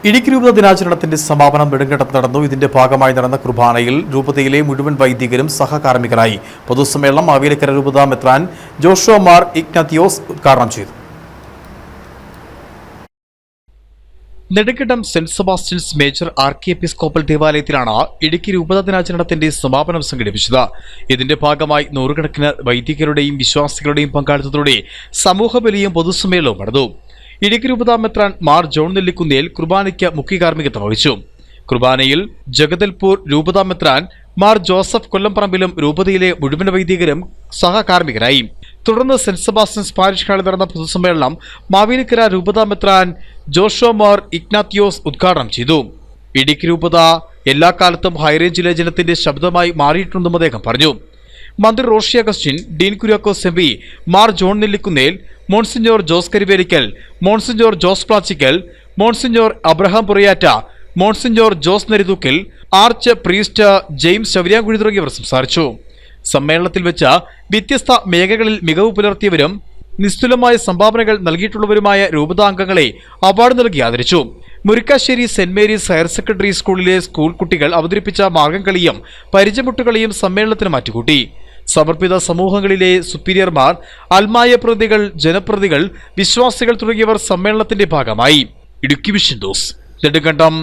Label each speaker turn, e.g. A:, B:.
A: ഇടുക്കി രൂപത ദിനാചരണത്തിന്റെ സമാപനം നെടുങ്കണ്ടത്ത് നടന്നു. ഇതിന്റെ ഭാഗമായി നടന്ന കുർബാനയിൽ രൂപതയിലെ മുഴുവൻ വൈദികരും സഹകാർമ്മികരായി. പൊതുസമ്മേളനം മാവേലിക്കര രൂപത മെത്രാൻ ജോഷുവ മാർ ഇഗ്നാത്തിയോസ് ഉദ്ഘാടനം ചെയ്തു. Nedumkandam saint Sebastian's major archiepiscopal ദേവാലയത്തിലാണ് ഇടുക്കി രൂപത ദിനാചരണത്തിന്റെ സമാപനം സംഘടിപ്പിച്ചത്. ഇതിന്റെ ഭാഗമായി നൂറുകണക്കിന് വൈദികരുടെയും വിശ്വാസികളുടെയും പങ്കാളിത്തത്തോടെ സമൂഹബലിയും പൊതുസമ്മേളനവും നടന്നു. ഇടുക്കി രൂപത മെത്രാൻ മാർ ജോൺ നെല്ലിക്കുന്നേൽ കുർബാനയ്ക്ക് മുഖ്യ കാർമ്മികത്വം വഹിച്ചു. കുർബാനയിൽ ജഗദൽപൂർ രൂപത മെത്രാൻ മാർ ജോസഫ് കൊല്ലംപറമ്പിലും രൂപതയിലെ മുഴുവൻ വൈദികരും സഹകാർമ്മികരായി. തുടർന്ന് സെന്റ് സെബാസ്റ്റ്യൻസ് പാരിഷ് ഹാളിൽ നടന്ന പൊതുസമ്മേളനം മാവേലിക്കര രൂപത മെത്രാൻ ജോഷുവ മാർ ഇഗ്നാത്തിയോസ് ഉദ്ഘാടനം ചെയ്തു. ഇടുക്കി രൂപത എല്ലാ കാലത്തും ഹൈറേഞ്ചിലെ ജനത്തിന്റെ ശബ്ദമായി മാറിയിട്ടുണ്ടെന്നും അദ്ദേഹം പറഞ്ഞു. മന്ത്രി Roshy Augustine, Dean Kuriakose MP, Mar John Nellikunnel, monsignor Jose Karivelikkal, monsignor Jose Plachikkal, monsignor Abraham Purayatta, monsignor Jose Narithookil, archpriest James Savariyankuzhi തുടങ്ങിയവർ സംസാരിച്ചു. സമ്മേളനത്തിൽ വെച്ച് വ്യത്യസ്ത മേഖലകളിൽ മികവ് പുലർത്തിയവരും നിസ്തുലമായ സംഭാവനകൾ നൽകിയിട്ടുള്ളവരുമായ രൂപതാംഗങ്ങളെ അവാർഡ് നൽകി ആദരിച്ചു. Murikkassery saint Mary's higher secondary സ്കൂളിലെ സ്കൂൾ കുട്ടികൾ അവതരിപ്പിച്ച മാർഗംകളിയും പരിചയമുട്ടുകളിയും സമ്മേളനത്തിന് മാറ്റുകൂട്ടി. സമർപ്പിത സമൂഹങ്ങളിലെ സുപ്പീരിയർമാർ, ആത്മായ പ്രതികൾ, ജനപ്രതികൾ, വിശ്വാസികൾ തുടങ്ങിയവർ സമ്മേളനത്തിന്റെ ഭാഗമായി. Idukki vision news, Nedumkandam.